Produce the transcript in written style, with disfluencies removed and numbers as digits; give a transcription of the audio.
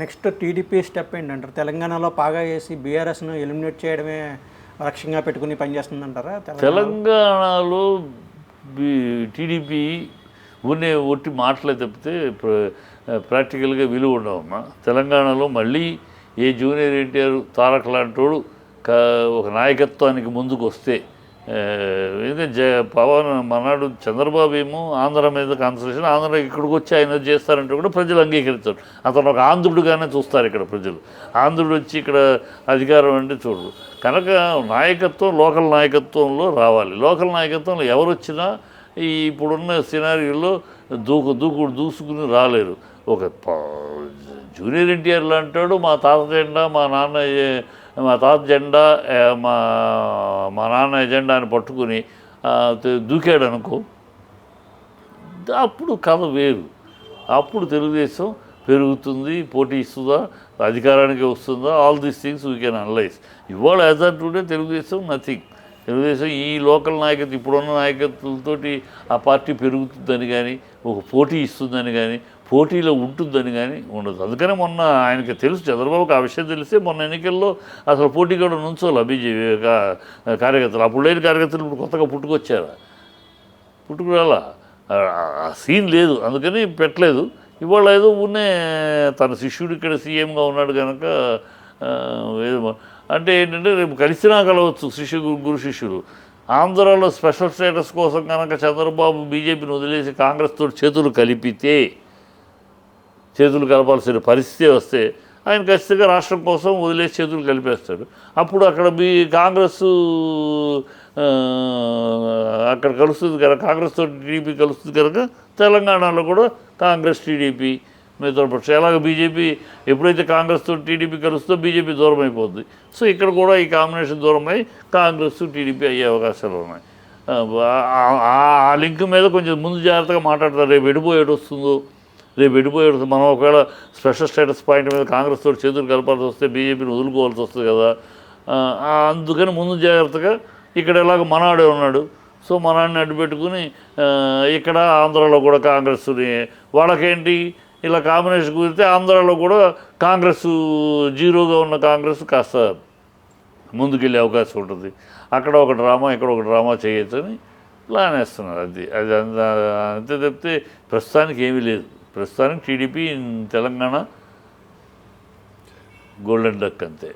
Next TDP step ఏంటంటారు? తెలంగాణలో పాగా చేసి బీఆర్ఎస్ను ఎలిమినేట్ చేయడమే లక్ష్యంగా పెట్టుకుని పనిచేస్తుందంటారా? తెలంగాణలో టీడీపీ ఒట్టి మాటలే తప్పితే ప్రాక్టికల్గా విలువ ఉండవమ్మా. తెలంగాణలో మళ్ళీ ఏ జూనియర్ ఎన్టీఆర్ తారక్ లాంటోడు ఒక నాయకత్వానికి ముందుకు వస్తే, ఎందుకంటే పవన్ మనాడు చంద్రబాబు ఏమో ఆంధ్ర మీద కాన్సన్ట్రేషన్, ఆంధ్ర ఇక్కడికి వచ్చి ఆయన చేస్తారంటే కూడా ప్రజలు అంగీకరిస్తారు. అతను ఒక ఆంధ్రుడుగానే చూస్తారు ఇక్కడ ప్రజలు. ఆంధ్రుడు వచ్చి ఇక్కడ అధికారం అంటే చూడరు. కనుక నాయకత్వం లోకల్ నాయకత్వంలో రావాలి. లోకల్ నాయకత్వంలో ఎవరు వచ్చినా ఈ ఇప్పుడున్న సినారియోలో దూసుకుని రాలేరు. ఒక జూనియర్ ఎన్టీఆర్ అంటాడు మా తాత జెండా మా తాత జెండా మా నాన్న ఎజెండా అని పట్టుకుని దూకాడు అనుకో, అప్పుడు కథ వేరు. అప్పుడు తెలుగుదేశం పెరుగుతుంది, పోటీ ఇస్తుందా, అధికారానికి వస్తుందా, all these things we can analyse. ఇవాళ as on today Telugu Desam nothing. Telugu Desam ఈ లోకల్ నాయకత్వం ఇప్పుడున్న నాయకత్వంతోటి ఆ పార్టీ పెరుగుతుందని కానీ, ఒక పోటీ ఇస్తుందని కానీ, పోటీలో ఉంటుందని కానీ ఉండదు. అందుకనే మొన్న ఆయనకి తెలుసు, చంద్రబాబుకి ఆ విషయం తెలిస్తే మొన్న ఎన్నికల్లో అసలు పోటీ కూడా నుంచోలే బీజేపీ కార్యకర్తలు. అప్పుడు లేని కార్యకర్తలు ఇప్పుడు కొత్తగా పుట్టుకురాలా, ఆ సీన్ లేదు, అందుకని పెట్టలేదు. ఇవాళ ఏదో ఉన్నే తన శిష్యుడు ఇక్కడ సీఎంగా ఉన్నాడు కనుక ఏదో అంటే ఏంటంటే రేపు కలిసినా కలవచ్చు గురు శిష్యులు. ఆంధ్రాలో స్పెషల్ స్టేటస్ కోసం కనుక చంద్రబాబు బీజేపీని వదిలేసి కాంగ్రెస్తో చేతులు కలపాల్సిన పరిస్థితి వస్తే ఆయన ఖచ్చితంగా రాష్ట్రం కోసం వదిలేసి చేతులు కలిపేస్తాడు. అప్పుడు అక్కడ కాంగ్రెస్ అక్కడ కలుస్తుంది కనుక, కాంగ్రెస్తో టీడీపీ కలుస్తుంది కనుక తెలంగాణలో కూడా కాంగ్రెస్ టీడీపీ మిత్రపక్షం. ఎలాగ బీజేపీ ఎప్పుడైతే కాంగ్రెస్తో టీడీపీ కలుస్తుందో బీజేపీ దూరం అయిపోద్ది. సో ఇక్కడ కూడా ఈ కాంబినేషన్ దూరం అయ్యి కాంగ్రెస్ టీడీపీ అయ్యే అవకాశాలు ఉన్నాయి. ఆ లింక్ మీద కొంచెం ముందు జాగ్రత్తగా మాట్లాడతారు. రేపు ఎడిపోయేటి వస్తుందో, మనం ఒకవేళ స్పెషల్ స్టేటస్ పాయింట్ మీద కాంగ్రెస్ తోటి చేతులు కలపాల్సి వస్తే బీజేపీని వదులుకోవాల్సి వస్తుంది కదా. అందుకని ముందు జాగ్రత్తగా ఇక్కడ ఎలాగ మనాడే ఉన్నాడు, సో మనాడిని అడ్డుపెట్టుకుని ఇక్కడ ఆంధ్రాలో కూడా కాంగ్రెస్ని వాళ్ళకేంటి ఇలా కాంబినేషన్ కుదిరితే ఆంధ్రాలో కూడా కాంగ్రెస్ జీరోగా ఉన్న కాంగ్రెస్ కాస్త ముందుకెళ్ళే అవకాశం ఉంటుంది. అక్కడ ఒక డ్రామా ఇక్కడ ఒక డ్రామా చేయొచ్చని ప్లాన్ వేస్తున్నారు. అది అంతే తప్పితే ప్రస్తుతానికి ఏమీ లేదు. ప్రస్తుతానికి టీడీపీ తెలంగాణ గోల్డెన్ డక్ అంతే.